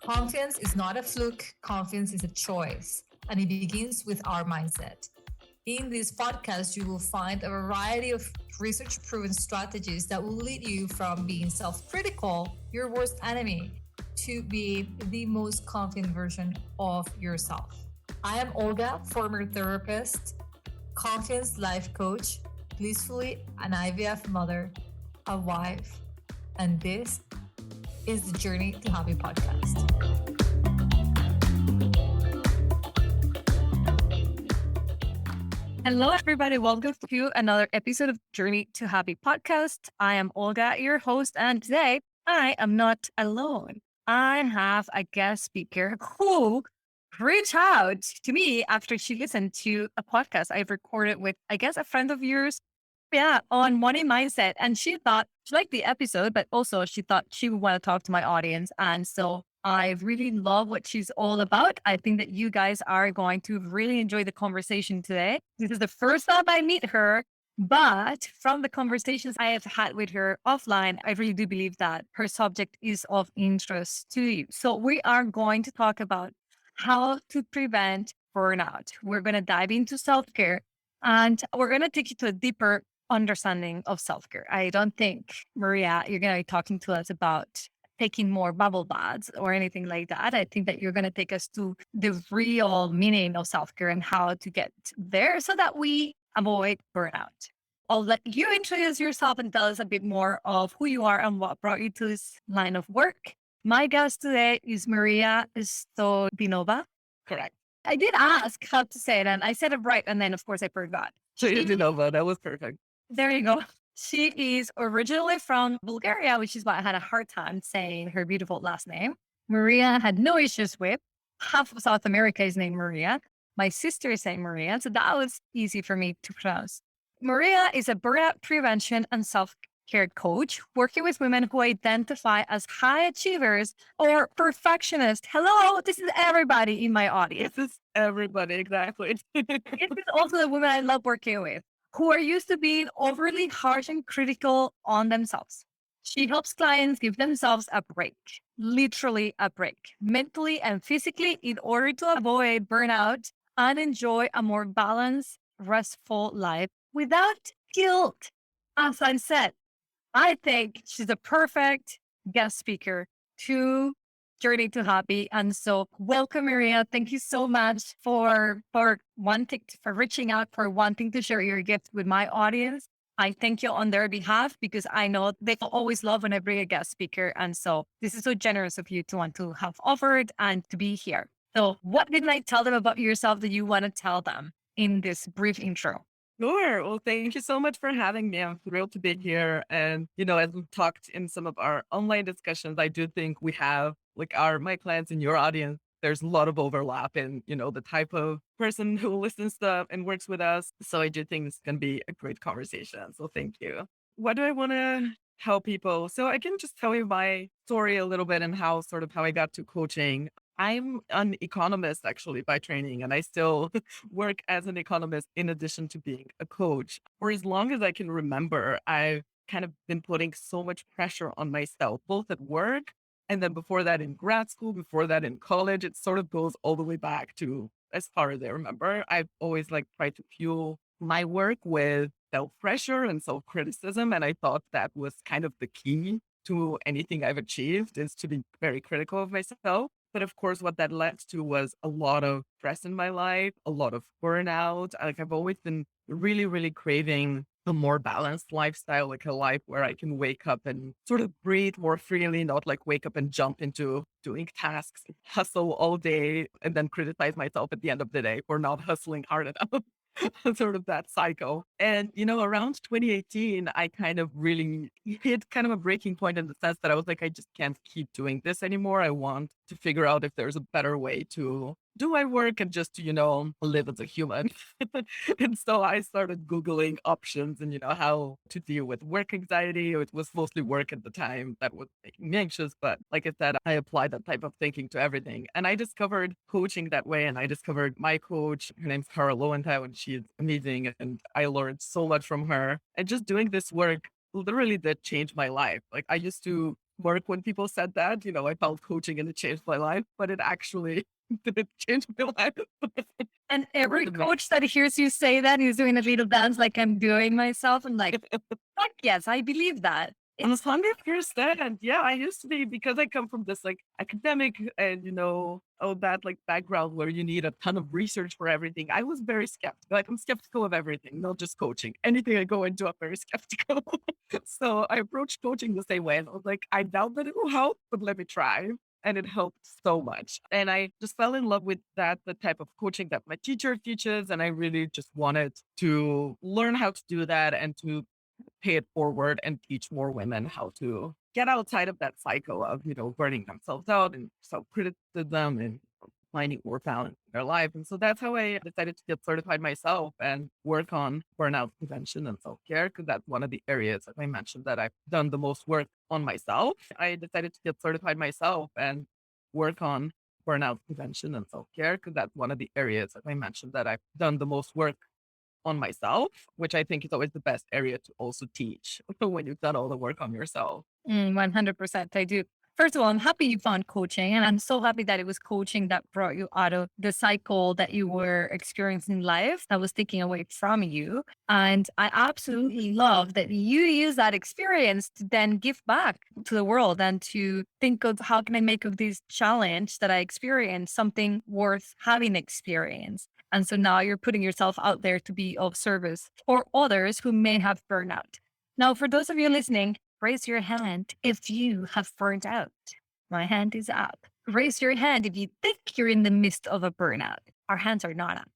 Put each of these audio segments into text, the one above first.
Confidence is not a fluke, confidence is a choice, and it begins with our mindset. In this podcast, you will find a variety of research proven strategies that will lead you from being self critical, your worst enemy, to being the most confident version of yourself. I am Olga, former therapist, confidence life coach, blissfully an IVF mother, a wife, and this is the Journey to Happy podcast. Hello, everybody. Welcome to another episode of Journey to Happy podcast. I am Olga, your host, and today I am not alone. I have a guest speaker who reached out to me after she listened to a podcast I've recorded with, I guess, a friend of yours. Yeah, on money mindset. And she thought she liked the episode, but also she thought she would want to talk to my audience. And so I really love what she's all about. I think that you guys are going to really enjoy the conversation today. This is the first time I meet her, but from the conversations I have had with her offline, I really do believe that her subject is of interest to you. So we are going to talk about how to prevent burnout. We're going to dive into self-care and we're going to take you to a deeper understanding of self-care. I don't think, Maria, you're going to be talking to us about taking more bubble baths or anything like that. I think that you're going to take us to the real meaning of self-care and how to get there so that we avoid burnout. I'll let you introduce yourself and tell us a bit more of who you are and what brought you to this line of work. My guest today is Maria Stoyadinova. Correct. I did ask how to say it and I said it right. And then, of course, I forgot. Stoyadinova, that was perfect. There you go. She is originally from Bulgaria, which is why I had a hard time saying her beautiful last name. Maria had no issues with. Half of South America is named Maria. My sister is named Maria. So that was easy for me to pronounce. Maria is a burnout prevention and self-care coach working with women who identify as high achievers or perfectionists. Hello, this is everybody in my audience. This is everybody, exactly. This is also the women I love working with, who are used to being overly harsh and critical on themselves. She helps clients give themselves a break, literally a break, mentally and physically, in order to avoid burnout and enjoy a more balanced, restful life without guilt. As I said, I think she's a perfect guest speaker to Journey to Happy. And so welcome, Maria. Thank you so much for reaching out, for wanting to share your gift with my audience. I thank you on their behalf because I know they always love when I bring a guest speaker. And so this is so generous of you to want to have offered and to be here. So what did I tell them about yourself that you want to tell them in this brief intro? Sure. Well, thank you so much for having me. I'm thrilled to be here. And, as we've talked in some of our online discussions, I do think we have my clients in your audience. There's a lot of overlap in, the type of person who listens to and works with us. So I do think this can be a great conversation. So thank you. What do I want to tell people? So I can just tell you my story a little bit and how I got to coaching. I'm an economist actually by training, and I still work as an economist in addition to being a coach. For as long as I can remember, I've kind of been putting so much pressure on myself, both at work and then before that in grad school, before that in college. It sort of goes all the way back to as far as I remember. I've always tried to fuel my work with self pressure and self criticism. And I thought that was kind of the key to anything I've achieved, is to be very critical of myself. But of course, what that led to was a lot of stress in my life, a lot of burnout. I've always been really, really craving a more balanced lifestyle, like a life where I can wake up and sort of breathe more freely, not wake up and jump into doing tasks, hustle all day, and then criticize myself at the end of the day for not hustling hard enough. Sort of that cycle. And, around 2018, I kind of really hit kind of a breaking point in the sense that I was like, I just can't keep doing this anymore. I want to figure out if there's a better way to do my work and just to, live as a human. And so I started Googling options and, how to deal with work anxiety. It was mostly work at the time that was making me anxious. But like I said, I applied that type of thinking to everything. And I discovered coaching that way. And I discovered my coach. Her name's Cara Lowenthal, and she's amazing. And I learned so much from her. And just doing this work literally did change my life. I used to work when people said that. I felt coaching and it changed my life, but it actually didn't change my life. And every The coach that hears you say that is doing a little dance like I'm doing myself. And like, fuck yes, I believe that. It's 100%. Yeah, I used to be because I come from this like academic and all that like background where you need a ton of research for everything. I was very skeptical. Like I'm skeptical of everything, not just coaching. Anything I go into, I'm very skeptical. So I approached coaching the same way. And I was like, I doubt that it will help, but let me try. And it helped so much. And I just fell in love with that, the type of coaching that my teacher teaches. And I really just wanted to learn how to do that and to pay it forward and teach more women how to get outside of that cycle of, burning themselves out and self-criticism and finding more balance in their life. And so that's how I decided to get certified myself and work on burnout prevention and self-care, because that's one of the areas, as I mentioned, that I've done the most work on myself. I decided to get certified myself and work on burnout prevention and self-care, because that's one of the areas, as I mentioned, that I've done the most work on myself, which I think is always the best area to also teach when you've done all the work on yourself. 100%. I do. First of all, I'm happy you found coaching, and I'm so happy that it was coaching that brought you out of the cycle that you were experiencing in life that was taking away from you. And I absolutely love that you use that experience to then give back to the world and to think of how can I make of this challenge that I experienced something worth having experienced. And so now you're putting yourself out there to be of service for others who may have burnout. Now, for those of you listening, raise your hand if you have burnt out. My hand is up. Raise your hand if you think you're in the midst of a burnout. Our hands are not up.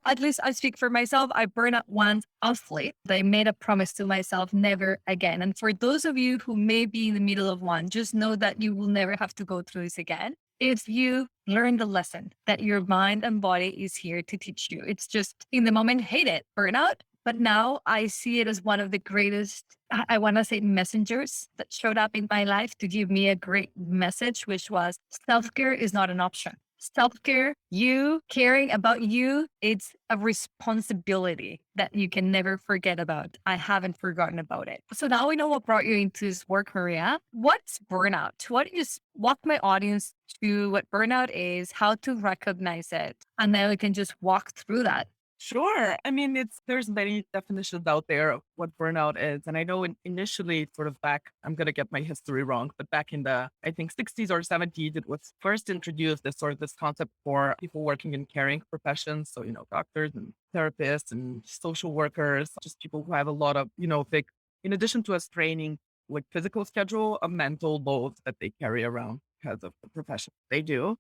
At least I speak for myself. I burn out once awfully. I made a promise to myself, never again. And for those of you who may be in the middle of one, just know that you will never have to go through this again. If you learn the lesson that your mind and body is here to teach you, it's just in the moment, hate it, burnout. But now I see it as one of the greatest, I want to say, messengers that showed up in my life to give me a great message, which was self care is not an option. Self care, you caring about you, it's a responsibility that you can never forget about. I haven't forgotten about it. So now we know what brought you into this work, Maria. What's burnout? What is walk my audience to what burnout is, how to recognize it, and then we can just walk through that. Sure. I mean, there's many definitions out there of what burnout is. And I know initially sort of back, I'm going to get my history wrong, but back in the, I think 60s or 70s, it was first introduced as sort of this concept for people working in caring professions. So, doctors and therapists and social workers, just people who have a lot of, big, in addition to a straining like physical schedule, a mental load that they carry around because of the profession they do.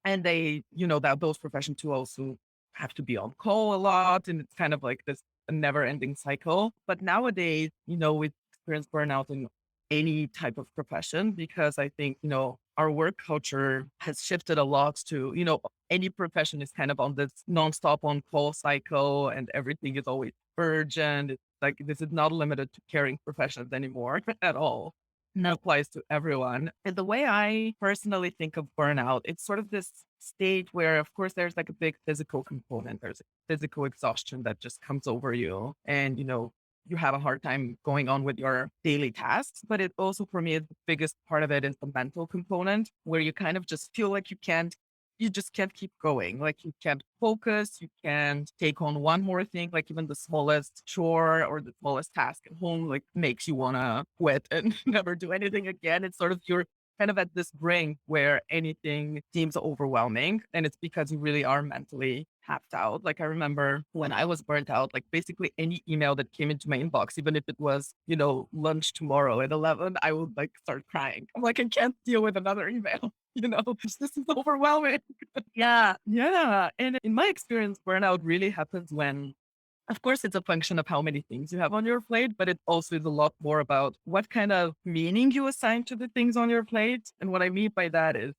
And they, that those professions too also have to be on call a lot. And it's kind of like this never ending cycle. But nowadays, we experience burnout in any type of profession because I think, our work culture has shifted a lot to, any profession is kind of on this nonstop on call cycle and everything is always urgent. It's like this is not limited to caring professions anymore at all. No. Applies to everyone. And the way I personally think of burnout, it's sort of this state where, of course, there's like a big physical component. There's a physical exhaustion that just comes over you. And, you have a hard time going on with your daily tasks. But it also, for me, the biggest part of it is the mental component where you kind of just feel like you just can't keep going. Like you can't focus, you can't take on one more thing, like even the smallest chore or the smallest task at home, like makes you want to quit and never do anything again. It's sort of you're kind of at this brink where anything seems overwhelming. And it's because you really are mentally tapped out. Like I remember when I was burnt out, like basically any email that came into my inbox, even if it was, lunch tomorrow at 11, I would like start crying. I'm like, I can't deal with another email. This is overwhelming. Yeah. Yeah. And in my experience, burnout really happens when, of course, it's a function of how many things you have on your plate, but it also is a lot more about what kind of meaning you assign to the things on your plate. And what I mean by that is,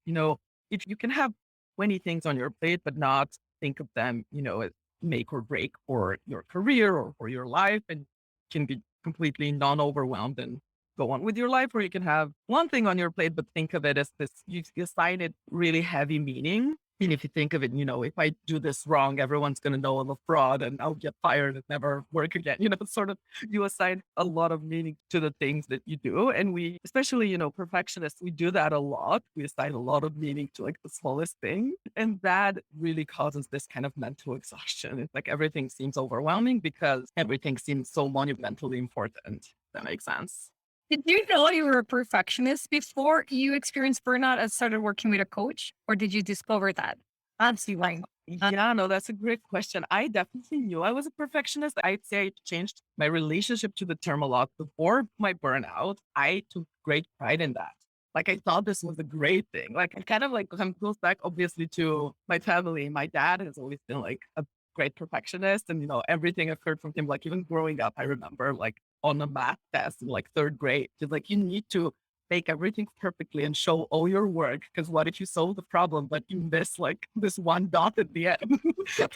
if you can have 20 things on your plate, but not think of them, as make or break for your career or for your life, and can be completely non-overwhelmed and go on with your life, or you can have one thing on your plate, but think of it as this, you assign it really heavy meaning. And if you think of it, if I do this wrong, everyone's going to know I'm a fraud and I'll get fired and never work again. Sort of you assign a lot of meaning to the things that you do. And we, especially, perfectionists, we do that a lot. We assign a lot of meaning to like the smallest thing. And that really causes this kind of mental exhaustion. It's like everything seems overwhelming because everything seems so monumentally important. That makes sense. Did you know you were a perfectionist before you experienced burnout and started working with a coach? Or did you discover that? That's the line. Yeah, no, that's a great question. I definitely knew I was a perfectionist. I'd say I changed my relationship to the term a lot before my burnout. I took great pride in that. Like I thought this was a great thing. Like I kind of like goes back obviously to my family. My dad has always been like a great perfectionist, and everything I've heard from him. Like even growing up, I remember like on a math test in like third grade, he's like, you need to make everything perfectly and show all your work. Because what if you solve the problem, but you miss like this one dot at the end?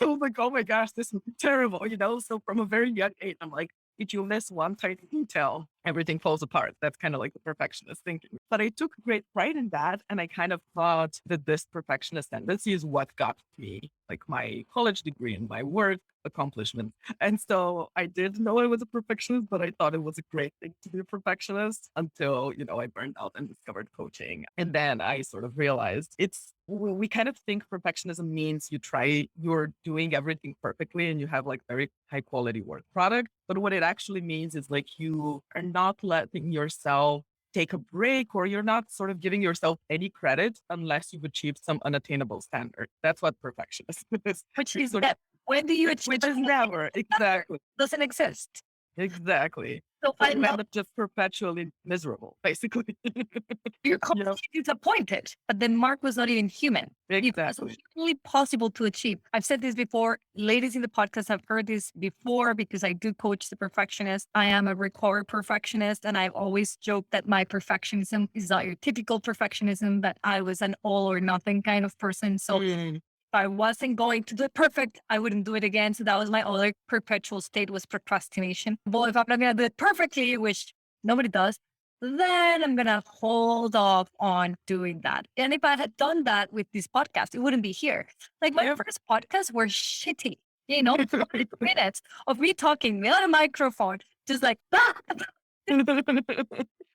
I was like, oh my gosh, this is terrible. So from a very young age, I'm like, if you miss one tiny detail, everything falls apart. That's kind of like the perfectionist thinking. But I took great pride in that. And I kind of thought that this perfectionist tendency is what got me like my college degree and my work accomplishment. And so I did know I was a perfectionist, but I thought it was a great thing to be a perfectionist until, I burned out and discovered coaching. And then I sort of realized we kind of think perfectionism means you're doing everything perfectly and you have like very high quality work product. But what it actually means is like you are not letting yourself take a break, or you're not sort of giving yourself any credit unless you've achieved some unattainable standard. That's what perfectionism is. Which You're is sort of that when do you achieve which is never. Exactly. doesn't exist. Exactly. So So I you end love up just perpetually miserable, basically. you're You know? completely disappointed, but then Mark was not even human. It was Exactly. really possible to achieve. I've said this before. Ladies in the podcast have heard this before because I do coach the perfectionist. I am a recovered perfectionist, and I've always joked that my perfectionism is not your typical perfectionism, that I was an all or nothing kind of person. So Mm. I wasn't going to do it perfect, I wouldn't do it again. So that was my other perpetual state was procrastination. Well, if I'm not going to do it perfectly, which nobody does, then I'm going to hold off on doing that. And if I had done that with this podcast, it wouldn't be here. Like my Yep. first podcasts were shitty, 40 minutes of me talking without a microphone, just like, and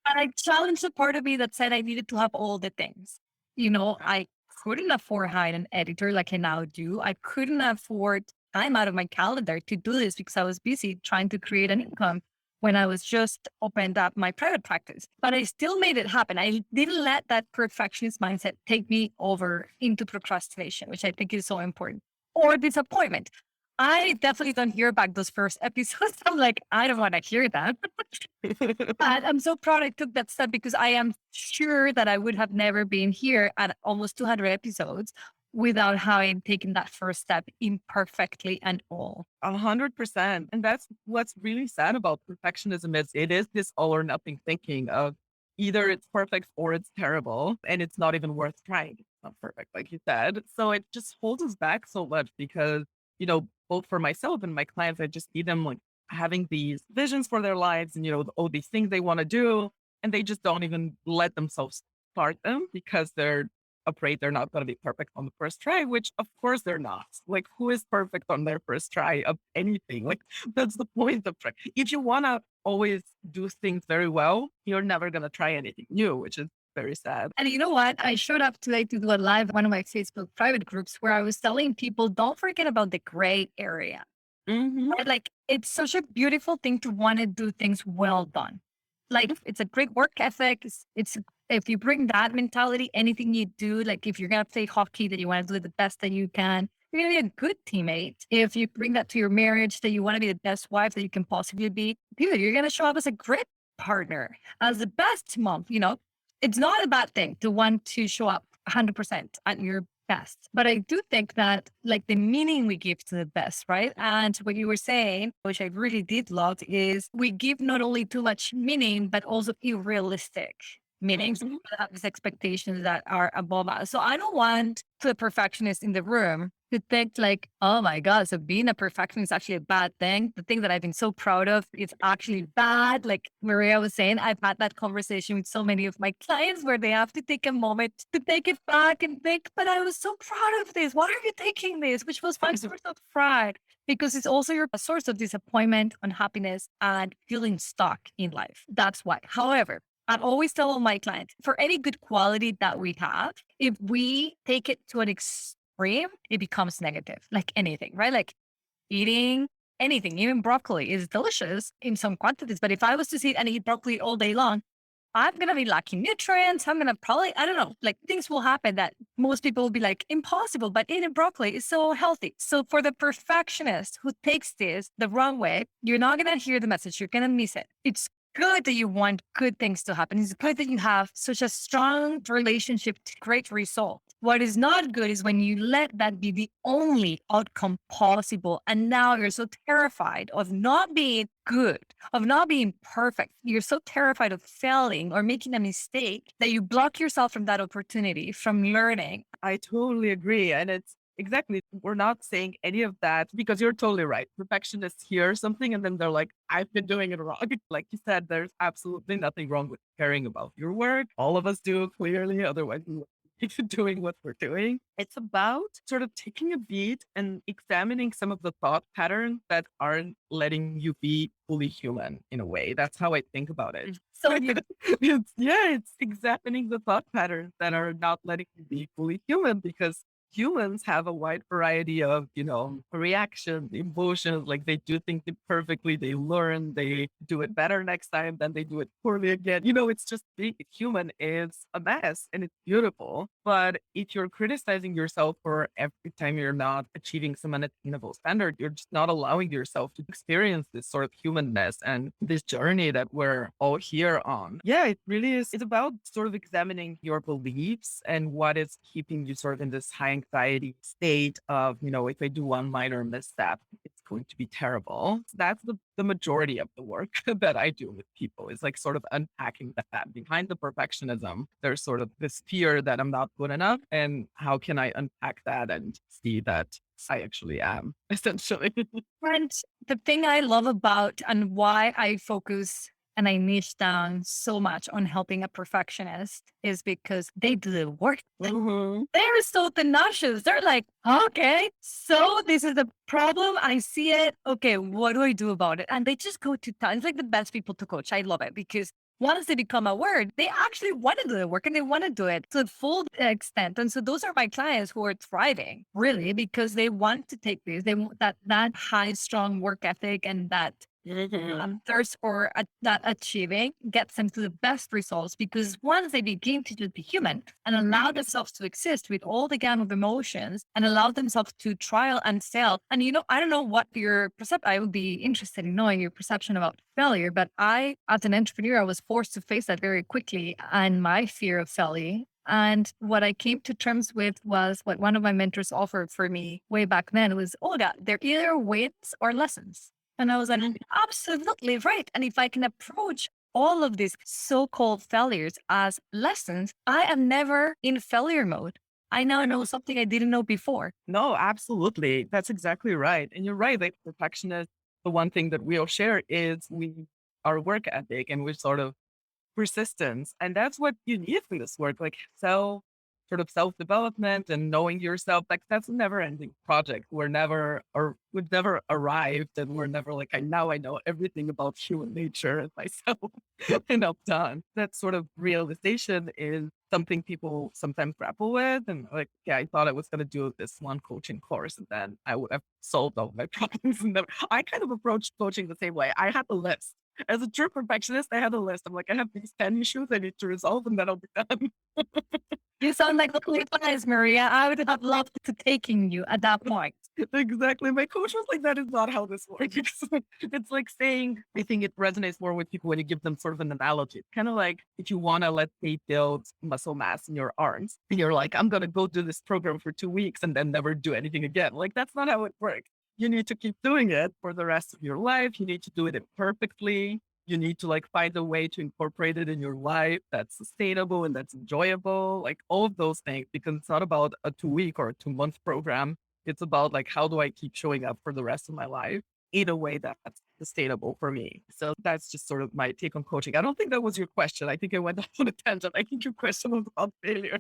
I challenged the part of me that said I needed to have all the things. I couldn't afford hiring an editor like I now do. I couldn't afford time out of my calendar to do this because I was busy trying to create an income when I was just opened up my private practice. But I still made it happen. I didn't let that perfectionist mindset take me over into procrastination, which I think is so important, or disappointment. I definitely don't hear back those first episodes. I'm like, I don't want to hear that. And I'm so proud I took that step because I am sure that I would have never been here at almost 200 episodes without having taken that first step imperfectly and all. 100%. And that's what's really sad about perfectionism is it is this all or nothing thinking of either it's perfect or it's terrible, and it's not even worth trying. It's not perfect, like you said. So it just holds us back so much because, both for myself and my clients, I just see them like having these visions for their lives and, all these things they want to do. And they just don't even let themselves start them because they're afraid they're not going to be perfect on the first try, which of course they're not. Like, who is perfect on their first try of anything? Like, that's the point of try. If you want to always do things very well, you're never going to try anything new, which is very sad. And you know what? I showed up today to do a live one of my Facebook private groups where I was telling people, don't forget about the gray area. Hmm. Right? Like it's such a beautiful thing to want to do things well done. Like it's a great work ethic. It's if you bring that mentality, anything you do, like if you're gonna play hockey, that you want to do it the best that you can. You're gonna be a good teammate. If you bring that to your marriage, that you want to be the best wife that you can possibly be, dude, you're gonna show up as a great partner, as the best mom. It's not a bad thing to want to show up 100% at your best. But I do think that like the meaning we give to the best, right? And what you were saying, which I really did love, is we give not only too much meaning, but also unrealistic. meaning some people have these expectations that are above us. So I don't want the perfectionist in the room to think like, oh my God, so being a perfectionist is actually a bad thing. The thing that I've been so proud of is actually bad. Like Maria was saying, I've had that conversation with so many of my clients where they have to take a moment to take it back and think, but I was so proud of this. Why are you taking this? Which was my source of pride because it's also your source of disappointment, unhappiness, and feeling stuck in life. That's why. However, I always tell all my clients for any good quality that we have, if we take it to an extreme, it becomes negative, like anything, right? Like eating anything, even broccoli is delicious in some quantities. But if I was to sit and eat broccoli all day long, I'm going to be lacking nutrients. I'm going to probably, I don't know, like things will happen that most people will be like, impossible, but eating broccoli is so healthy. So for the perfectionist who takes this the wrong way, you're not going to hear the message. You're going to miss it. It's good that you want good things to happen. It's good that you have such a strong relationship to great result. What is not good is when you let that be the only outcome possible. And now you're so terrified of not being good, of not being perfect. You're so terrified of failing or making a mistake that you block yourself from that opportunity, from learning. I totally agree. And it's exactly, we're not saying any of that because you're totally right. Perfectionists hear something and then they're like, I've been doing it wrong. Like you said, there's absolutely nothing wrong with caring about your work. All of us do clearly. Otherwise, we wouldn't be doing what we're doing. It's about sort of taking a beat and examining some of the thought patterns that aren't letting you be fully human in a way. That's how I think about it. So It's examining the thought patterns that are not letting you be fully human because humans have a wide variety of, reactions, emotions. Like they do things perfectly. They learn, they do it better next time, then they do it poorly again. It's just being human is a mess and it's beautiful. But if you're criticizing yourself for every time you're not achieving some unattainable standard, you're just not allowing yourself to experience this sort of humanness and this journey that we're all here on. Yeah, it really is. It's about sort of examining your beliefs and what is keeping you sort of in this high anxiety state of, if I do one minor misstep, it's going to be terrible. So that's the majority of the work that I do with people is like sort of unpacking that behind the perfectionism. There's sort of this fear that I'm not good enough. And how can I unpack that and see that I actually am, essentially? And the thing I love about and why I focus and I niche down so much on helping a perfectionist is because they do the work. Mhm. They're so tenacious. They're like, okay, so this is the problem. I see it. Okay, what do I do about it? And they just go to town. It's like the best people to coach. I love it because once they become aware, they actually want to do the work and they want to do it to the full extent. And so those are my clients who are thriving really because they want to take this. They want that high, strong work ethic and that thirst for that achieving gets them to the best results because once they begin to just be human and allow themselves to exist with all the gamut of emotions and allow themselves to trial and fail. And I don't know what your perception, I would be interested in knowing your perception about failure, but I, as an entrepreneur, I was forced to face that very quickly and my fear of failure. And what I came to terms with was what one of my mentors offered for me way back then was, Olga, they're either wins or lessons. And I was like, absolutely right. And if I can approach all of these so-called failures as lessons, I am never in failure mode. I now know something I didn't know before. No, absolutely. That's exactly right. And you're right. Like perfectionist, the one thing that we all share is our work ethic and we sort of persistence. And that's what you need from this work, like self-development and knowing yourself. Like that's a never ending project. We've never arrived and we're never like, I know everything about human nature and myself and I'm done. That sort of realization is something people sometimes grapple with. And like, yeah, I thought I was going to do this one coaching course and then I would have solved all my problems. And I kind of approached coaching the same way. I had a list. As a true perfectionist, I had a list. I'm like, I have these 10 issues I need to resolve and then I'll be done. You sound like the advice, Maria. I would have loved to taking you at that point. Exactly. My coach was like, that is not how this works. It's like saying, I think it resonates more with people when you give them sort of an analogy. It's kind of like if you want to, let's say, build muscle mass in your arms, and you're like, I'm going to go do this program for 2 weeks and then never do anything again. Like, that's not how it works. You need to keep doing it for the rest of your life. You need to do it imperfectly. You need to like find a way to incorporate it in your life that's sustainable and that's enjoyable, like all of those things, because it's not about a 2 week or a 2 month program. It's about like, how do I keep showing up for the rest of my life in a way that's sustainable for me? So that's just sort of my take on coaching. I don't think that was your question. I think I went off on a tangent. I think your question was about failure.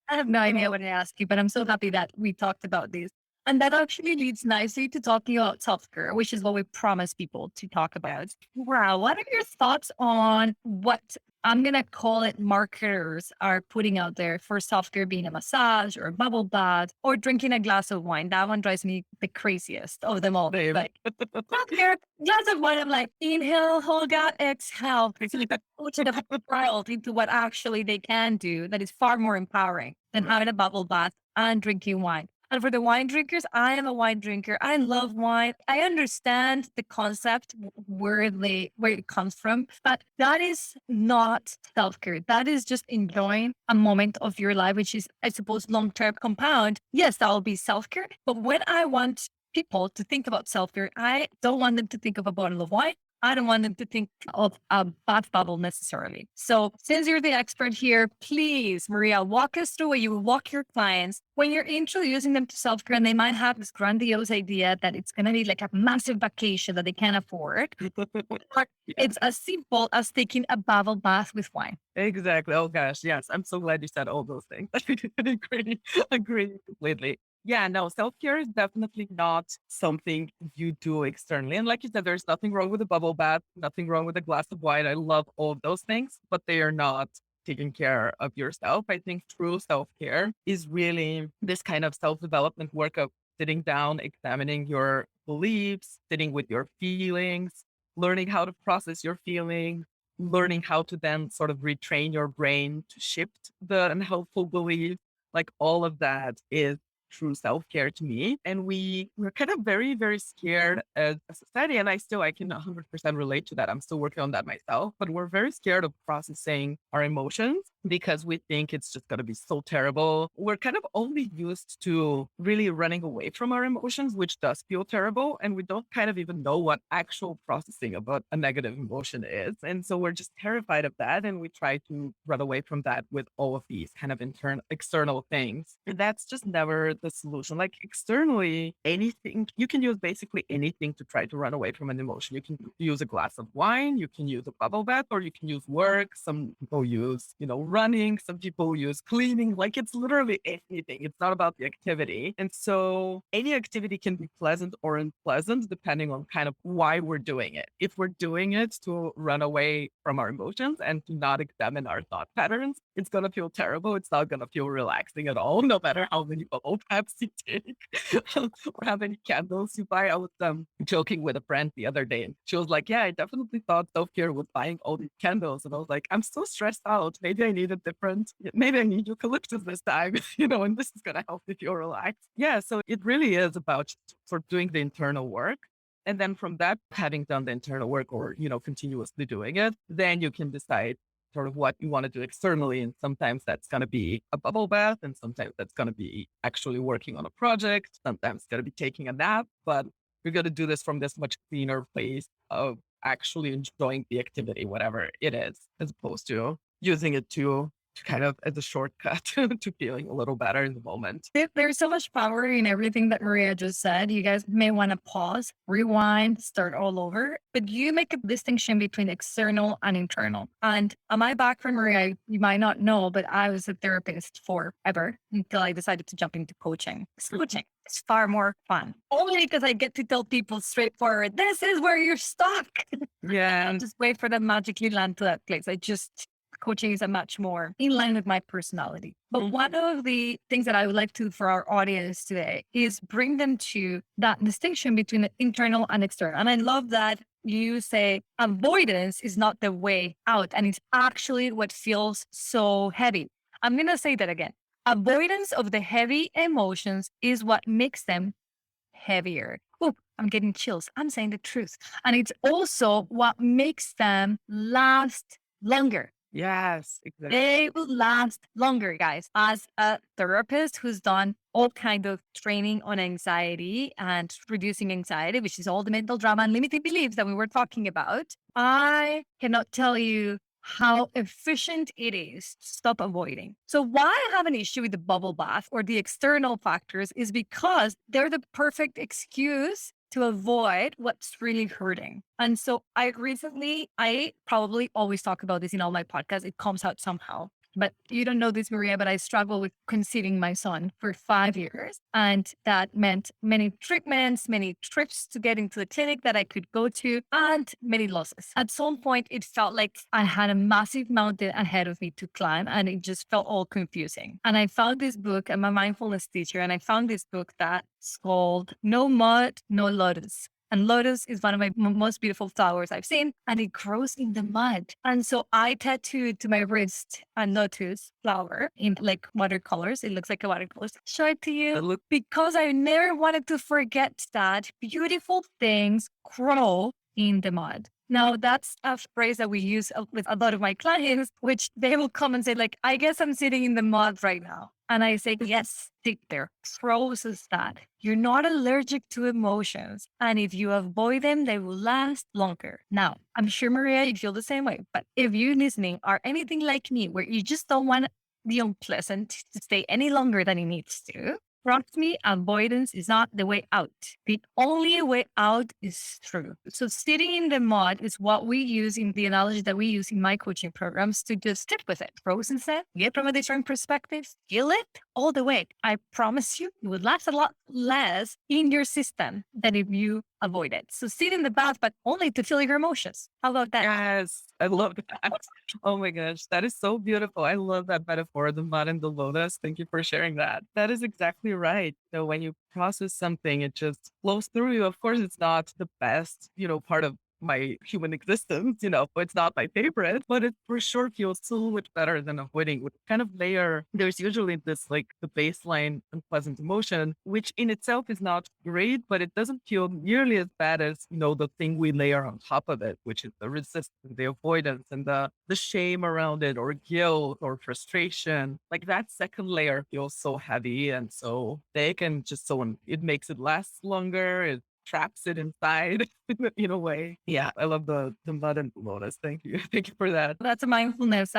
I have no idea what to ask you, but I'm so happy that we talked about this. And that actually leads nicely to talking about self care, which is what we promise people to talk about. Yes. Wow. What are your thoughts on what I'm going to call it marketers are putting out there for self care being a massage or a bubble bath or drinking a glass of wine? That one drives me the craziest of them all. Same. Like, self care, glass of wine. I'm like, inhale, hold out, exhale. Which have trialed into what actually they can do that is far more empowering than having a bubble bath and drinking wine. And for the wine drinkers, I am a wine drinker. I love wine. I understand the concept where it comes from, but that is not self care. That is just enjoying a moment of your life, which is, I suppose, long term compound. Yes, that will be self care. But when I want people to think about self care, I don't want them to think of a bottle of wine. I don't want them to think of a bath bubble necessarily. So, since you're the expert here, please, Maria, walk us through what you walk your clients when you're introducing them to self care and they might have this grandiose idea that it's going to be like a massive vacation that they can't afford. Or Yeah, it's as simple as taking a bubble bath with wine. exactly. Oh gosh, yes. I'm so glad you said all those things. I agree completely. Yeah, no, self-care is definitely not something you do externally. And like you said, there's nothing wrong with a bubble bath, nothing wrong with a glass of wine. I love all of those things, but they are not taking care of yourself. I think true self-care is really this kind of self-development work of sitting down, examining your beliefs, sitting with your feelings, learning how to process your feelings, learning how to then sort of retrain your brain to shift the unhelpful belief. Like all of that is true self-care to me. And we're kind of very, very scared as a society. And I can 100% relate to that. I'm still working on that myself, but we're very scared of processing our emotions because we think it's just going to be so terrible. We're kind of only used to really running away from our emotions, which does feel terrible. And we don't kind of even know what actual processing about a negative emotion is. And so we're just terrified of that. And we try to run away from that with all of these kind of external things. And that's just never the solution. Like externally, anything, you can use basically anything to try to run away from an emotion. You can use a glass of wine, you can use a bubble bath, or you can use work. Some people use, running, some people use cleaning. Like it's literally anything. It's not about the activity. And so any activity can be pleasant or unpleasant depending on kind of why we're doing it. If we're doing it to run away from our emotions and to not examine our thought patterns, it's going to feel terrible. It's not going to feel relaxing at all, no matter how many bubble baths you take or how many candles you buy. I was joking with a friend the other day and she was like, yeah, I definitely thought self-care was buying all these candles. And I was like, I'm so stressed out. Maybe I need eucalyptus this time, and this is going to help me feel relaxed. Yeah. So it really is about for doing the internal work. And then from that, having done the internal work or, continuously doing it, then you can decide sort of what you want to do externally. And sometimes that's going to be a bubble bath. And sometimes that's going to be actually working on a project. Sometimes it's going to be taking a nap, but we're going to do this from this much cleaner place of actually enjoying the activity, whatever it is, as opposed to using it to kind of as a shortcut to feeling a little better in the moment. There's so much power in everything that Maria just said. You guys may want to pause, rewind, start all over, but you make a distinction between external and internal. And on my background, Maria, you might not know, but I was a therapist forever until I decided to jump into coaching. Coaching is far more fun, only because I get to tell people straightforward, this is where you're stuck. Yeah. I'll just wait for them magically land to that place. Coaching is a much more in line with my personality. But one of the things that I would like to for our audience today is bring them to that distinction between the internal and external. And I love that you say avoidance is not the way out, and it's actually what feels so heavy. I'm going to say that again. Avoidance of the heavy emotions is what makes them heavier. Oh, I'm getting chills. I'm saying the truth. And it's also what makes them last longer. Yes, exactly. They will last longer, guys. As a therapist who's done all kind of training on anxiety and reducing anxiety, which is all the mental drama and limiting beliefs that we were talking about, I cannot tell you how efficient it is to stop avoiding. So why I have an issue with the bubble bath or the external factors is because they're the perfect excuse to avoid what's really hurting. And so I probably always talk about this in all my podcasts. It comes out somehow. But you don't know this, Maria, but I struggled with conceiving my son for 5 years. And that meant many treatments, many trips to get into the clinic that I could go to, and many losses. At some point, it felt like I had a massive mountain ahead of me to climb, and it just felt all confusing. And I found this book. I'm a mindfulness teacher, and I found this book that's called No Mud, No Lotus. And lotus is one of my most beautiful flowers I've seen, and it grows in the mud. And so I tattooed to my wrist a lotus flower in like watercolors. It looks like a watercolor. Show it to you Look, because I never wanted to forget that beautiful things grow in the mud. Now, that's a phrase that we use with a lot of my clients, which they will come and say, like, I guess I'm sitting in the mud right now. And I say, yes, sit there, process that. You're not allergic to emotions. And if you avoid them, they will last longer. Now, I'm sure, Maria, you feel the same way. But if you listening are anything like me, where you just don't want the unpleasant to stay any longer than it needs to, trust me, avoidance is not the way out. The only way out is through. So sitting in the mud is what we use in the analogy that we use in my coaching programs to just sit with it. Process it, get from a different perspective, feel it all the way. I promise you, it would last a lot less in your system than if you avoid it. So sit in the bath, but only to feel your emotions. How about that? yes, I love that. Oh my gosh, that is so beautiful. I love that metaphor, the mud and the lotus. Thank you for sharing that. That is exactly right. So when you process something, it just flows through you. Of course, it's not the best, part of my human existence, it's not my favorite, but it for sure feels so much better than avoiding. With kind of layer, there's usually this like the baseline unpleasant emotion, which in itself is not great, but it doesn't feel nearly as bad as, the thing we layer on top of it, which is the resistance, the avoidance, and the shame around it, or guilt or frustration. Like that second layer feels so heavy and so thick, and just so it makes it last longer. It traps it inside in a way. Yeah, I love the mud and lotus. Thank you. Thank you for that. That's a mindfulness.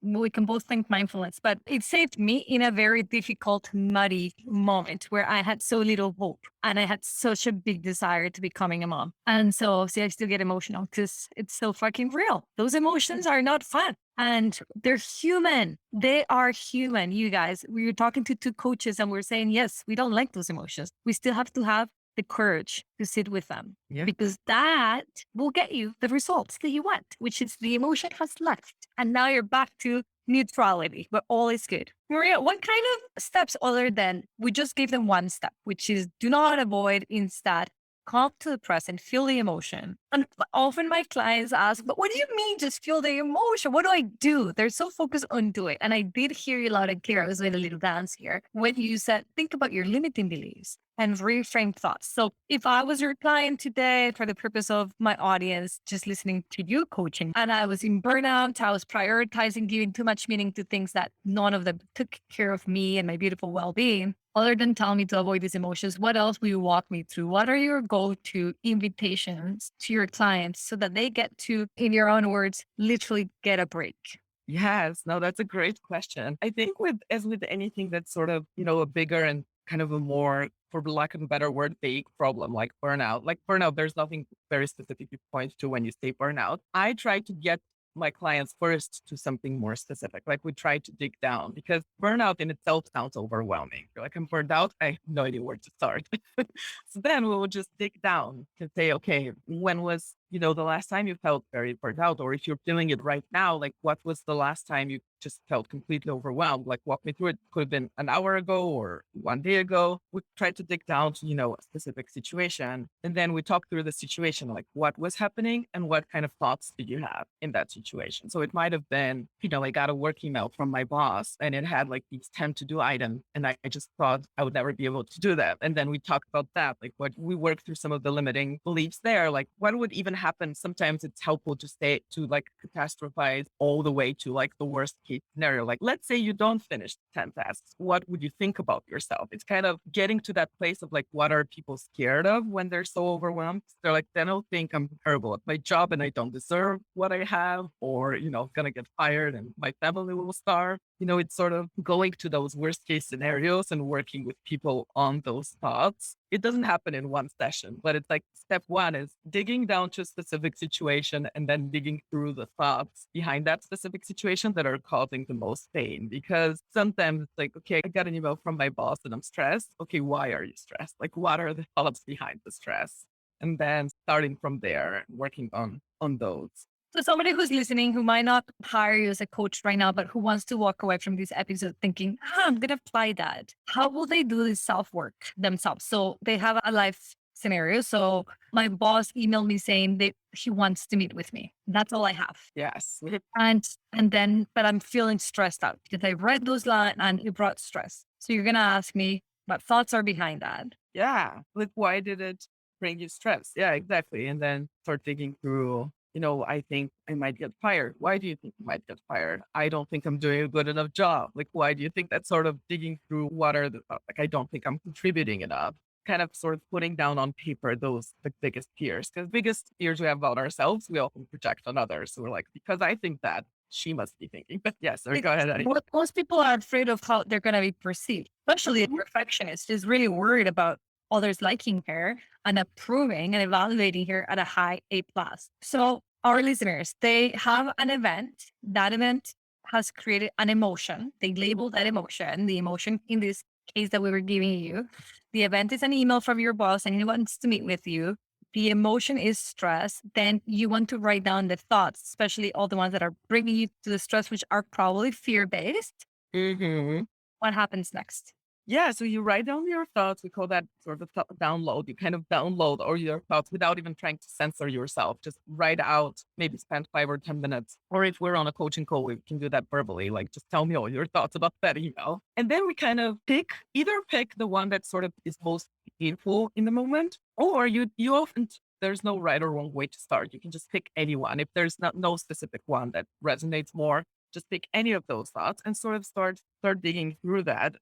We can both think mindfulness, but it saved me in a very difficult, muddy moment where I had so little hope and I had such a big desire to becoming a mom. And so, see, I still get emotional because it's so fucking real. Those emotions are not fun. And they're human. They are human, you guys. We were talking to two coaches and we're saying, yes, we don't like those emotions. We still have to have the courage to sit with them Yeah. because that will get you the results that you want, which is the emotion has left. And now you're back to neutrality, but all is good. Maria, what kind of steps other than we just gave them one step, which is do not avoid, instead come to the present, feel the emotion. And often my clients ask, but what do you mean just feel the emotion? What do I do? They're so focused on do it. And I did hear you loud and clear. I was doing a little dance here when you said, think about your limiting beliefs and reframe thoughts. So if I was your client today, for the purpose of my audience, just listening to you coaching, and I was in burnout, I was prioritizing giving too much meaning to things that none of them took care of me and my beautiful well-being, other than telling me to avoid these emotions, what else will you walk me through? What are your go-to invitations to your clients so that they get to, in your own words, literally get a break? Yes, no, that's a great question. I think as with anything that's sort of, a bigger and kind of a more, for lack of a better word, big problem like burnout. Like burnout, there's nothing very specific you point to when you say burnout. I try to get my clients first to something more specific. Like we try to dig down because burnout in itself sounds overwhelming. You're like, I'm burned out. I have no idea where to start. So then we will just dig down to say, okay, when was, the last time you felt very burnt out? Or if you're feeling it right now, like what was the last time you just felt completely overwhelmed? Like walk me through it. Could have been an hour ago or one day ago. We try to dig down to, a specific situation. And then we talk through the situation, like what was happening and what kind of thoughts did you have in that situation? So it might have been, I got a work email from my boss and it had like these 10 to do items. And I just thought I would never be able to do that. And then we talked about that, like what we worked through some of the limiting beliefs there, like what would even happen, sometimes it's helpful to stay to like catastrophize all the way to like the worst case scenario. Like, let's say you don't finish 10 tasks. What would you think about yourself? It's kind of getting to that place of like, what are people scared of when they're so overwhelmed? They're like, then I'll think I'm terrible at my job and I don't deserve what I have, or, gonna get fired and my family will starve. It's sort of going to those worst case scenarios and working with people on those thoughts. It doesn't happen in one session, but it's like step one is digging down to a specific situation and then digging through the thoughts behind that specific situation that are causing the most pain. Because sometimes it's like, okay, I got an email from my boss and I'm stressed. Okay, why are you stressed? Like, what are the thoughts behind the stress? And then starting from there, working on those. So somebody who's listening who might not hire you as a coach right now, but who wants to walk away from this episode thinking, I'm going to apply that. How will they do this self work themselves? So they have a life scenario. So my boss emailed me saying that he wants to meet with me. That's all I have. Yes. And then, but I'm feeling stressed out because I read those lines and it brought stress. So you're going to ask me what thoughts are behind that. Yeah. Like, why did it bring you stress? Yeah, exactly. And then start digging through, I think I might get fired. Why do you think you might get fired? I don't think I'm doing a good enough job. Like, why do you think that? Sort of digging through what are the, like, I don't think I'm contributing enough. Kind of sort of putting down on paper those the biggest fears. Because biggest fears we have about ourselves, we often project on others. So we're like, because I think that she must be thinking. But yes, sorry, go It's ahead, Annie. what most people are afraid of how they're going to be perceived, especially a perfectionist is really worried about others liking her and approving and evaluating her at a high A plus. So our listeners, they have an event. That event has created an emotion. They label that emotion, the emotion in this case that we were giving you. The event is an email from your boss and he wants to meet with you. The emotion is stress, then you want to write down the thoughts, especially all the ones that are bringing you to the stress, which are probably fear based. Hmm. What happens next? Yeah, so you write down your thoughts. We call that sort of download. You kind of download all your thoughts without even trying to censor yourself. Just write out, maybe spend 5 or 10 minutes. Or if we're on a coaching call, we can do that verbally. Like, just tell me all your thoughts about that email. And then we kind of either pick the one that sort of is most painful in the moment, or you often, there's no right or wrong way to start. You can just pick any one. If there's no specific one that resonates more, just pick any of those thoughts and sort of start digging through that.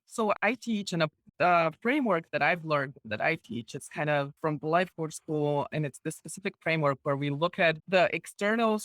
So I teach, and the framework that I've learned that I teach, it's kind of from the life coach school, and it's this specific framework where we look at the external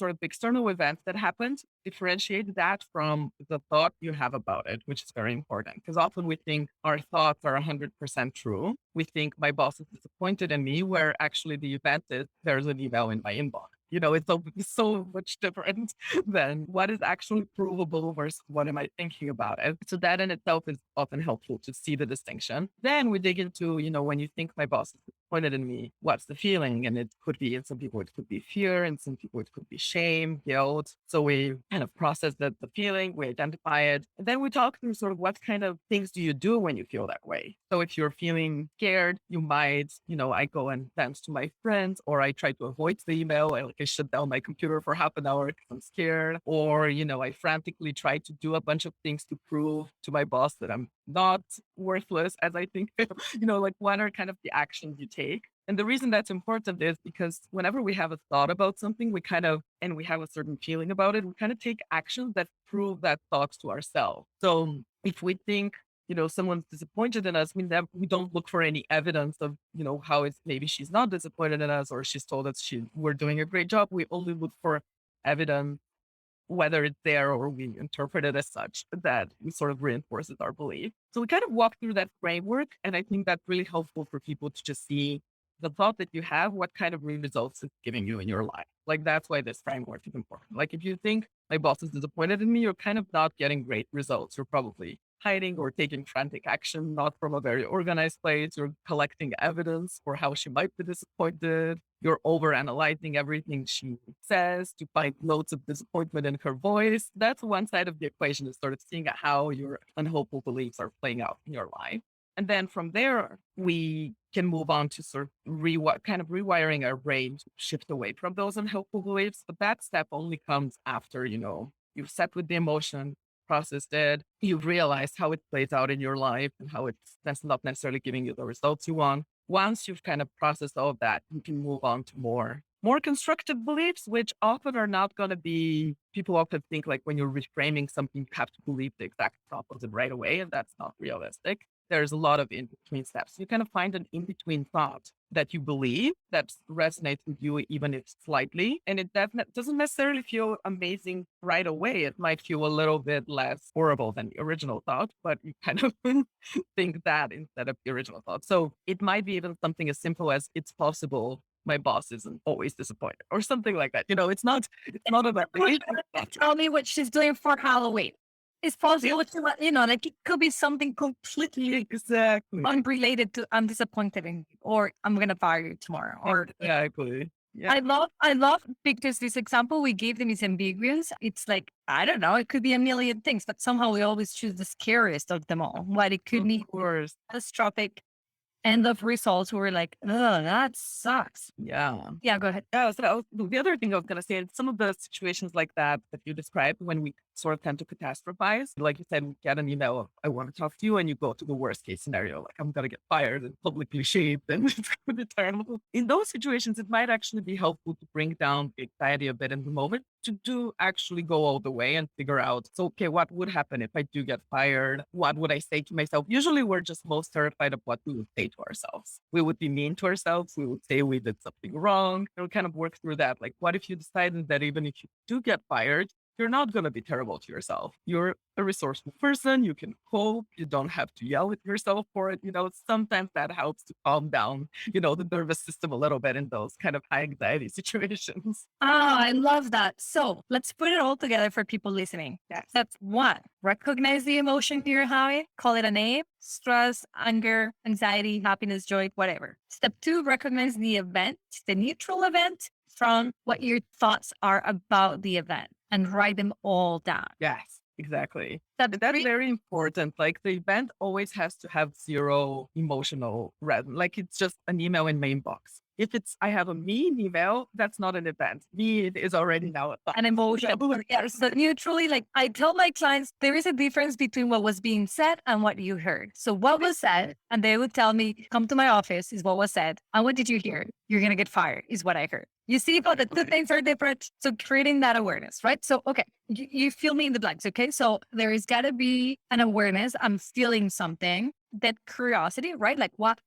events that happened, differentiate that from the thought you have about it, which is very important because often we think our thoughts are 100% true. We think my boss is disappointed in me, where actually the event is there's an email in my inbox. It's so much different than what is actually provable versus what am I thinking about it. So that in itself is often helpful to see the distinction. Then we dig into, when you think my boss is disappointed in me, what's the feeling? And it could be, in some people, it could be fear, and some people, it could be shame, guilt. So we kind of process the feeling, we identify it, and then we talk through sort of what kind of things do you do when you feel that way. So if you're feeling scared, you might, I go and dance to my friends, or I try to avoid the email. I shut down my computer for half an hour because I'm scared. Or, I frantically try to do a bunch of things to prove to my boss that I'm not worthless as I think. Like, what are kind of the actions you take? And the reason that's important is because whenever we have a thought about something, and we have a certain feeling about it, we kind of take actions that prove that thought to ourselves. So if we think, someone's disappointed in us, we don't look for any evidence of, how it's maybe she's not disappointed in us or she's told us we're doing a great job. We only look for evidence, whether it's there or we interpret it as such, that we sort of reinforces our belief. So we kind of walk through that framework. And I think that's really helpful for people to just see the thought that you have, what kind of results it's giving you in your life. Like, that's why this framework is important. Like, if you think my boss is disappointed in me, you're kind of not getting great results. You're probably hiding or taking frantic action, not from a very organized place. You're collecting evidence for how she might be disappointed. You're over analyzing everything she says to find notes of disappointment in her voice. That's one side of the equation, is sort of seeing how your unhopeful beliefs are playing out in your life. And then from there, we can move on to sort of kind of rewiring our brain to shift away from those unhelpful beliefs. But that step only comes after, you've sat with the emotion, processed it, you've realized how it plays out in your life and how that's not necessarily giving you the results you want. Once you've kind of processed all of that, you can move on to more more constructive beliefs, which often are not going to be, people often think like when you're reframing something, you have to believe the exact opposite right away. And that's not realistic. There's a lot of in between steps. You kind of find an in between thought that you believe that resonates with you, even if slightly. And it doesn't necessarily feel amazing right away. It might feel a little bit less horrible than the original thought, but you kind of think that instead of the original thought. So it might be even something as simple as it's possible my boss isn't always disappointed or something like that. It's not about Tell me what she's doing for Halloween. It's possible what you want, like it could be something completely exactly. unrelated to I'm disappointed in you or I'm gonna fire you tomorrow. Or Exactly. Yeah. I love because this example we gave them is ambiguous. It's like, I don't know, it could be a million things, but somehow we always choose the scariest of them all. What it could Of be course. catastrophic end of results where we're like, oh, that sucks. Yeah. Yeah, go ahead. Yeah. So the other thing I was going to say, in some of the situations like that you described, when we sort of tend to catastrophize, like you said, we get an email of, I want to talk to you, and you go to the worst case scenario, like I'm going to get fired and publicly shamed and it's going to be terrible. In those situations, it might actually be helpful to bring down the anxiety a bit in the moment to do actually go all the way and figure out, so, okay, what would happen if I do get fired? What would I say to myself? Usually we're just most terrified of what we would say to ourselves. We would be mean to ourselves. We would say we did something wrong. We'll kind of work through that. Like, what if you decided that even if you do get fired, you're not going to be terrible to yourself. You're a resourceful person. You can cope. You don't have to yell at yourself for it. Sometimes that helps to calm down, the nervous system a little bit in those kind of high anxiety situations. Ah, I love that. So let's put it all together for people listening. Yes. Step one, recognize the emotion you're having, call it a name, stress, anger, anxiety, happiness, joy, whatever. Step two, recognize the event, the neutral event from what your thoughts are about the event and write them all down. Yes, exactly. Step That's three, very important. Like the event always has to have zero emotional resonance. Like it's just an email in my inbox. If it's, I have a mean email, that's not an event. Mean is already now a thought. an emotion. Yeah, so neutrally, like I tell my clients, there is a difference between what was being said and what you heard. So what was said, and they would tell me, come to my office is what was said. And what did you hear? You're going to get fired is what I heard. You see how the two things are different. So creating that awareness, right? So, okay, you feel me in the blanks. Okay. So there is got to be an awareness. I'm feeling something. That curiosity, right? Like what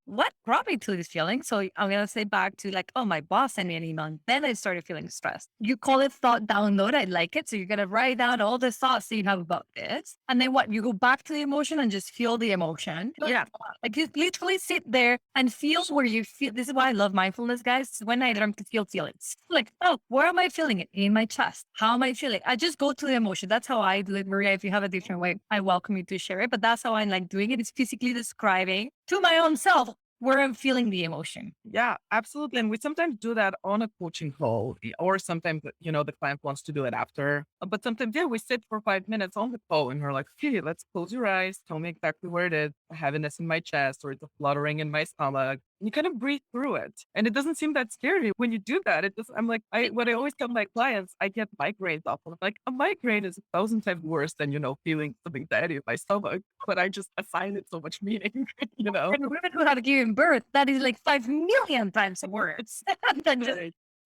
brought me to this feeling? So I'm gonna say back to like, oh, my boss sent me an email. And then I started feeling stressed. You call it thought download. I like it. So you're gonna write down all the thoughts that you have about this. And then what? You go back to the emotion and just feel the emotion. Yeah. Like you literally sit there and feel where you feel. This is why I love mindfulness, guys. It's when I learn to feel feelings. Like, oh, where am I feeling it? In my chest. How am I feeling? I just go to the emotion. That's how I do it. Maria, if you have a different way, I welcome you to share it. But that's how I like doing it. It's physically describing to my own self where I'm feeling the emotion. Yeah, absolutely. And we sometimes do that on a coaching call, or sometimes, the client wants to do it after. But sometimes, yeah, we sit for 5 minutes on the call and we're like, okay, let's close your eyes. Tell me exactly where it is. A heaviness in my chest or it's a fluttering in my stomach. And you kind of breathe through it. And it doesn't seem that scary when you do that. I'm like, what I always tell my clients, I get migraines often. I'm like, a migraine is 1,000 times worse than, feeling some anxiety in my stomach. But I just assign it so much meaning, And women who have given birth, that is like 5 million times worse than just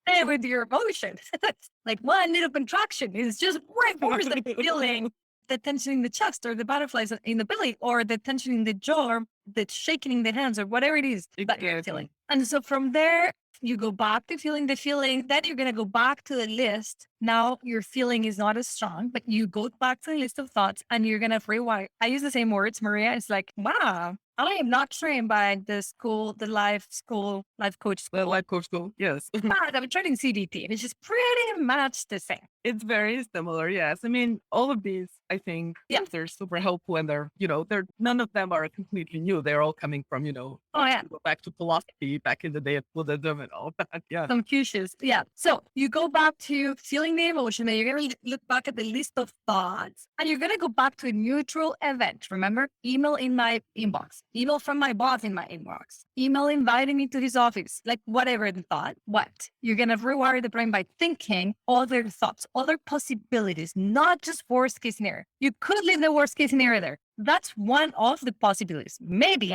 stay with your emotions. Like one little contraction is just way worse than feeling the tension in the chest or the butterflies in the belly or the tension in the jaw or the shaking in the hands or whatever it is that you're feeling. And so from there, you go back to feeling the feeling. Then you're going to go back to the list. Now your feeling is not as strong, but you go back to the list of thoughts and you're going to rewire. I use the same words, Maria. It's like, wow, I am not trained by the life coach school. The life coach school, yes. But I'm training CDT, which is pretty much the same. It's very similar, yes. I mean, all of these, I think, they're super helpful and none of them are completely new. They're all coming from, oh yeah, go back to philosophy back in the day of Buddhism and all that. Yeah. Confucius. Yeah. So you go back to feeling the emotion and you're going to look back at the list of thoughts and you're going to go back to a neutral event. Remember, email in my inbox, email from my boss in my inbox, email inviting me to his office, like whatever the thought. What? You're going to rewire the brain by thinking other thoughts, other possibilities, not just worst case scenario. You could leave the worst case scenario there. That's one of the possibilities. Maybe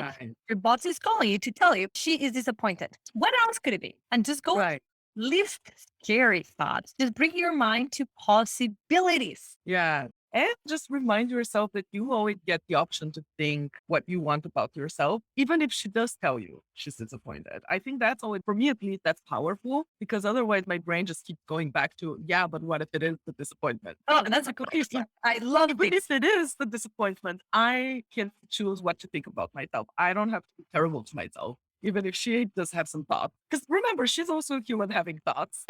your boss is calling you to tell you she is disappointed. What else could it be? And just go Lift scary thoughts. Just bring your mind to possibilities. Yeah. And just remind yourself that you always get the option to think what you want about yourself, even if she does tell you she's disappointed. I think that's always, for me at least, that's powerful because otherwise my brain just keeps going back to, yeah, but what if it is the disappointment? Oh, that's a great one. I love Even this. if it is the disappointment, I can choose what to think about myself. I don't have to be terrible to myself, even if she does have some thoughts. Because remember, she's also a human having thoughts.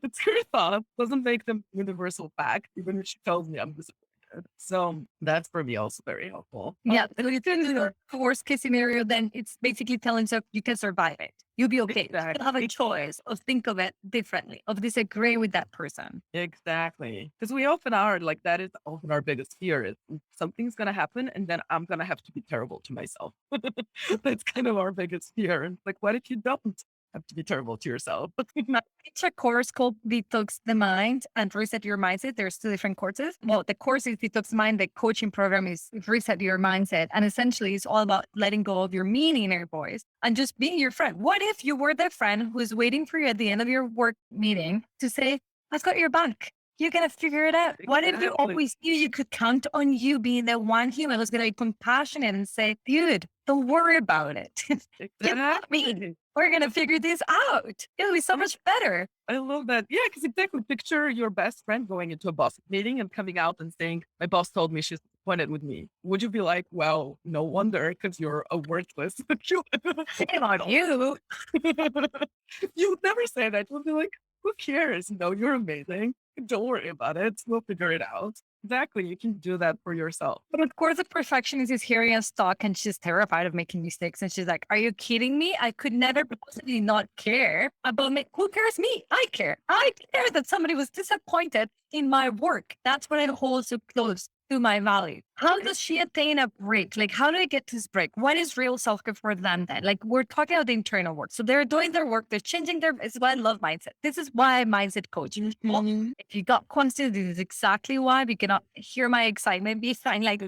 It's her thought doesn't make them universal fact, even if she tells me I'm disappointed. So that's for me also very helpful. Yeah. So you turn to the worst case scenario, then it's basically telling yourself you can survive it. You'll be okay. You'll have a Exactly. choice of think of it differently, of disagree with that person. Exactly. Because we often are like, that is often our biggest fear is something's going to happen and then I'm going to have to be terrible to myself. That's kind of our biggest fear. And like, what if you don't have to be terrible to yourself? It's a course called Detox the Mind and Reset Your Mindset. There's two different courses. Well, the course is Detox Mind. The coaching program is Reset Your Mindset. And essentially, it's all about letting go of your mean inner voice and just being your friend. What if you were the friend who's waiting for you at the end of your work meeting to say, I've got your back. You're going to figure it out. What if you Exactly. always knew you could count on you being the one human who's going to be compassionate and say, dude, don't worry about it. Get at me. We're going to figure this out. It'll be so much better. I love that. Yeah, because exactly. Picture your best friend going into a boss meeting and coming out and saying, my boss told me she's disappointed with me. Would you be like, well, no wonder, because you're a worthless human. Shame on you. You would never say that. You'll be like, who cares? No, you're amazing. Don't worry about it. We'll figure it out. Exactly. You can do that for yourself. But of course, the perfectionist is hearing us talk and she's terrified of making mistakes. And she's like, are you kidding me? I could never possibly not care about me. Who cares me? I care. I care that somebody was disappointed in my work. That's what I hold so close to my value. How does she attain a break? Like, how do I get to this break? What is real self-care for them then? Like, we're talking about the internal work. So they're doing their work. They're changing their, it's why I love mindset. This is why I'm mindset coaching. If you got questions, this is exactly why we cannot hear my excitement behind like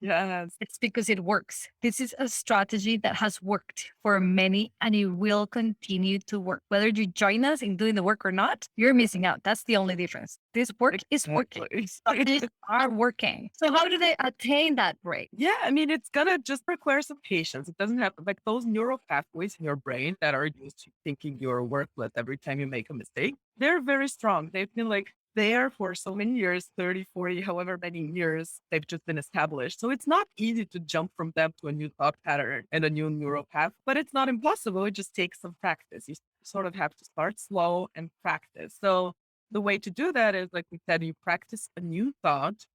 Yes. it's because it works. This is a strategy that has worked for many and it will continue to work. Whether you join us in doing the work or not, you're missing out. That's the only difference. This work is working. Exactly. Strategies are working. So how do they attain that break? Yeah, I mean, it's gonna just require some patience. It doesn't have like those neural pathways in your brain that are used to thinking you're worthless every time you make a mistake. They're very strong. They've been like there for so many years 30, 40, however many years they've just been established. So it's not easy to jump from them to a new thought pattern and a new neural path, but it's not impossible. It just takes some practice. You sort of have to start slow and practice. So the way to do that is, like we said, you practice a new thought,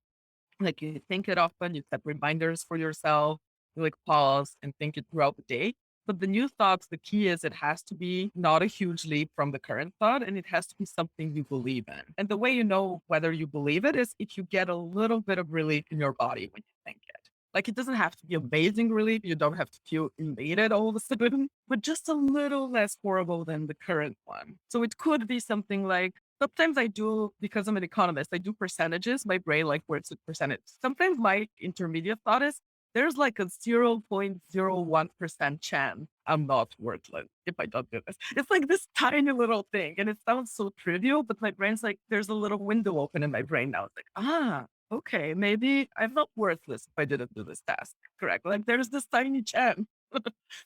like you think it often, you set reminders for yourself, you like pause and think it throughout the day. But the new thoughts, the key is it has to be not a huge leap from the current thought and it has to be something you believe in. And the way you know whether you believe it is if you get a little bit of relief in your body when you think it. Like it doesn't have to be amazing relief. You don't have to feel elated all of a sudden, but just a little less horrible than the current one. So it could be something like, sometimes I do, because I'm an economist, I do percentages. My brain like works with percentage. Sometimes my intermediate thought is there's like a 0.01% chance I'm not worthless if I don't do this. It's like this tiny little thing. And it sounds so trivial, but my brain's like, there's a little window open in my brain now. It's like, okay, maybe I'm not worthless if I didn't do this task. Correct. Like there's this tiny chance.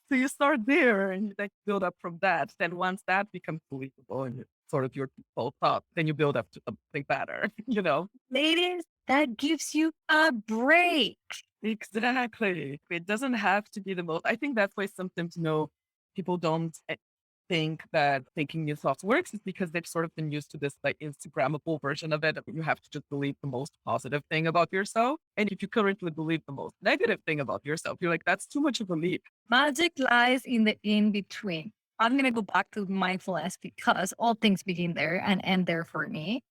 So you start there and you like build up from that. Then once that becomes believable and it's sort of your default thought, then you build up to something better, you know? Ladies, that gives you a break. Exactly. It doesn't have to be the most. I think that's why sometimes, people don't think that thinking new thoughts works is because they've sort of been used to this like Instagrammable version of it. You have to just believe the most positive thing about yourself. And if you currently believe the most negative thing about yourself, you're like, that's too much of a leap. Magic lies in the in between. I'm going to go back to mindfulness because all things begin there and end there for me.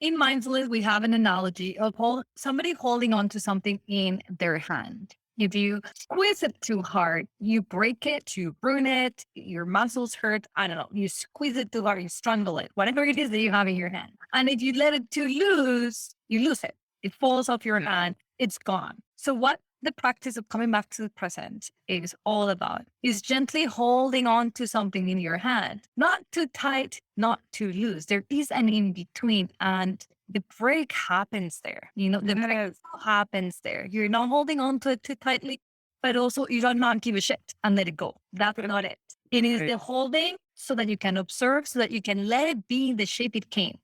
In mindfulness, we have an analogy of somebody holding on to something in their hand. If you squeeze it too hard, you break it, you ruin it, your muscles hurt. I don't know. You squeeze it too hard, you strangle it, whatever it is that you have in your hand. And if you let it too loose, you lose it. It falls off your hand. It's gone. So what the practice of coming back to the present is all about, is gently holding on to something in your hand, not too tight, not too loose. There is an in between, and the break happens there. The break happens there. You're not holding on to it too tightly, but also you do not give a shit and let it go. That's not it. It is the holding so that you can observe, so that you can let it be in the shape it came.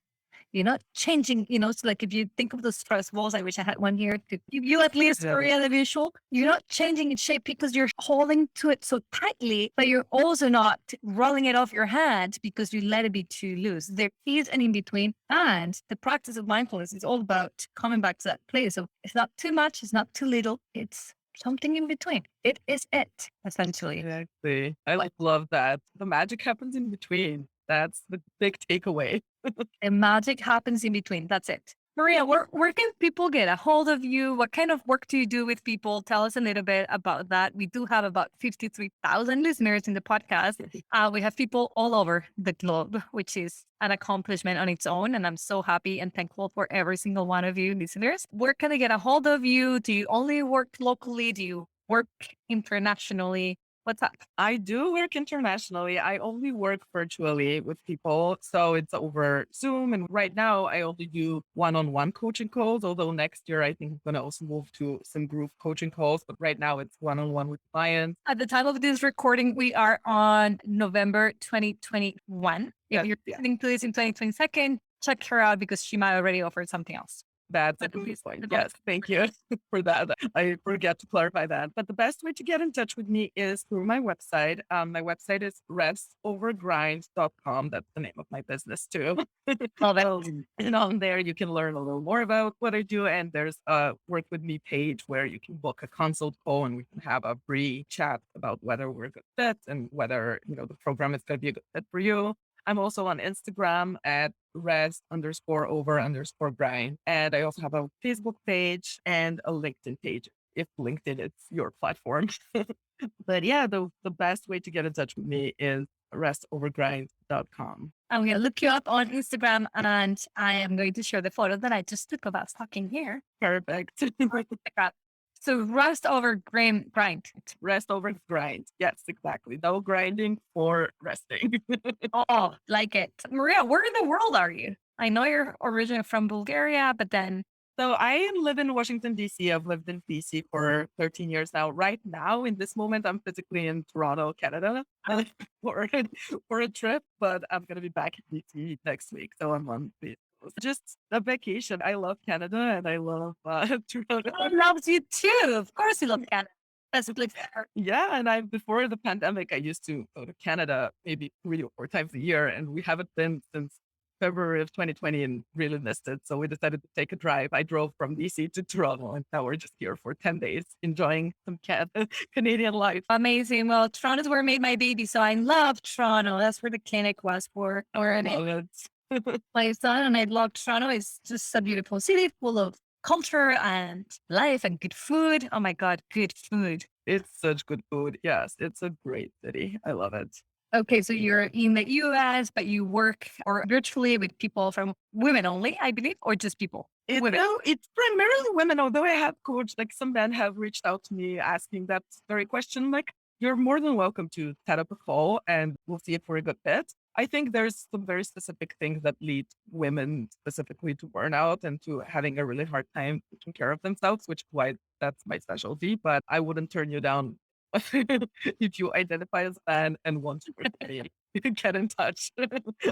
You're not changing, so like if you think of the stress balls, I wish I had one here to give you at least for the visual, you're not changing its shape because you're holding to it so tightly, but you're also not rolling it off your hand because you let it be too loose. There is an in between. And the practice of mindfulness is all about coming back to that place. So it's not too much, it's not too little, it's something in between. It is it, essentially. Exactly. I love that. The magic happens in between. That's the big takeaway. The magic happens in between. That's it. Maria, where can people get a hold of you? What kind of work do you do with people? Tell us a little bit about that. We do have about 53,000 listeners in the podcast. We have people all over the globe, which is an accomplishment on its own. And I'm so happy and thankful for every single one of you listeners. Where can I get a hold of you? Do you only work locally? Do you work internationally? What's up? I do work internationally. I only work virtually with people. So it's over Zoom. And right now I only do one-on-one coaching calls. Although next year, I think I'm going to also move to some group coaching calls. But right now it's one-on-one with clients. At the time of this recording, we are on November 2021. If you're listening to this in 2022, check her out because she might already offer something else. That's a good point. Yes, thank you for that. I forget to clarify that. But the best way to get in touch with me is through my website. My website is restfulgrind.com. That's the name of my business too. And on there, you can learn a little more about what I do. And there's a work with me page where you can book a consult call and we can have a brief chat about whether we're a good fit and whether, the program is going to be a good fit for you. I'm also on Instagram at rest_over_grind. And I also have a Facebook page and a LinkedIn page, if LinkedIn is your platform. But yeah, the best way to get in touch with me is restovergrind.com. I'm going to look you up on Instagram and I am going to share the photo that I just took of us talking here. Perfect. So rest over grind. Rest over grind. Yes, exactly. No grinding for resting. Oh, like it. Maria, where in the world are you? I know you're originally from Bulgaria, but then... So I live in Washington, D.C. I've lived in BC for 13 years now. Right now, in this moment, I'm physically in Toronto, Canada for a trip, but I'm going to be back in BC next week. So I'm on just a vacation. I love Canada and I love Toronto. I love you too. Of course you love Canada. That's a place. Yeah. And before the pandemic, I used to go to Canada maybe 3 or 4 times a year. And we haven't been since February of 2020 and really missed it. So we decided to take a drive. I drove from DC to Toronto and now we're just here for 10 days enjoying some Canadian life. Amazing. Well, Toronto's where I made my baby. So I love Toronto. That's where the clinic was for. My son, and I love Toronto. It's just a beautiful city full of culture and life and good food. Oh my God, good food. It's such good food. Yes, it's a great city. I love it. Okay, so you're in the US, but you work or virtually with people from women only, I believe, or just people? It's primarily women, although I have coached, like some men have reached out to me asking that very question, like, you're more than welcome to set up a call and we'll see if we're a good fit. I think there's some very specific things that lead women specifically to burnout and to having a really hard time taking care of themselves, which is why that's my specialty. But I wouldn't turn you down if you identify as a man and want to work with me. You can get in touch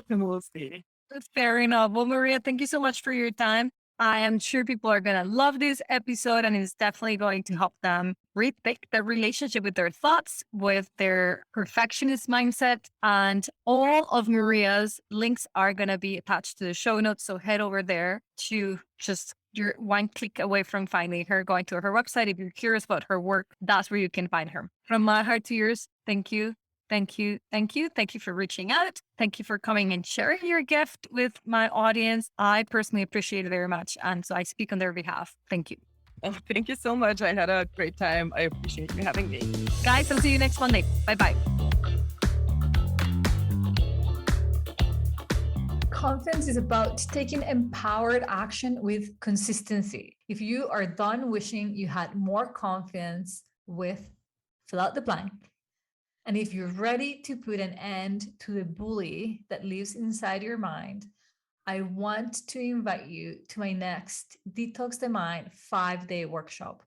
and we'll see. That's fair enough. Well, Maria, thank you so much for your time. I am sure people are going to love this episode and it's definitely going to help them rethink their relationship with their thoughts, with their perfectionist mindset. And all of Maria's links are going to be attached to the show notes. So head over there to you're one click away from finding her, going to her website. If you're curious about her work, that's where you can find her. From my heart to yours, thank you. Thank you. Thank you. Thank you for reaching out. Thank you for coming and sharing your gift with my audience. I personally appreciate it very much. And so I speak on their behalf. Thank you. Oh, thank you so much. I had a great time. I appreciate you having me. Guys, I'll see you next Monday. Bye-bye. Confidence is about taking empowered action with consistency. If you are done wishing you had more confidence with fill out the blank, and if you're ready to put an end to the bully that lives inside your mind, I want to invite you to my next Detox the Mind 5-day workshop,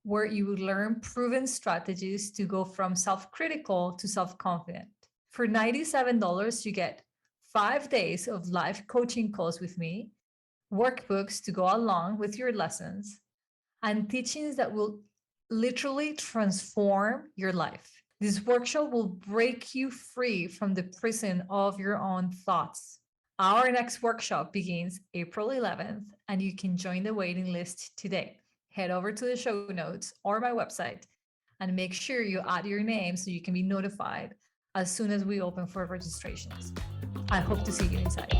where you will learn proven strategies to go from self critical to self confident. For $97, you get 5 days of live coaching calls with me, workbooks to go along with your lessons, and teachings that will literally transform your life. This workshop will break you free from the prison of your own thoughts. Our next workshop begins April 11th, and you can join the waiting list today. Head over to the show notes or my website and make sure you add your name so you can be notified as soon as we open for registrations. I hope to see you inside.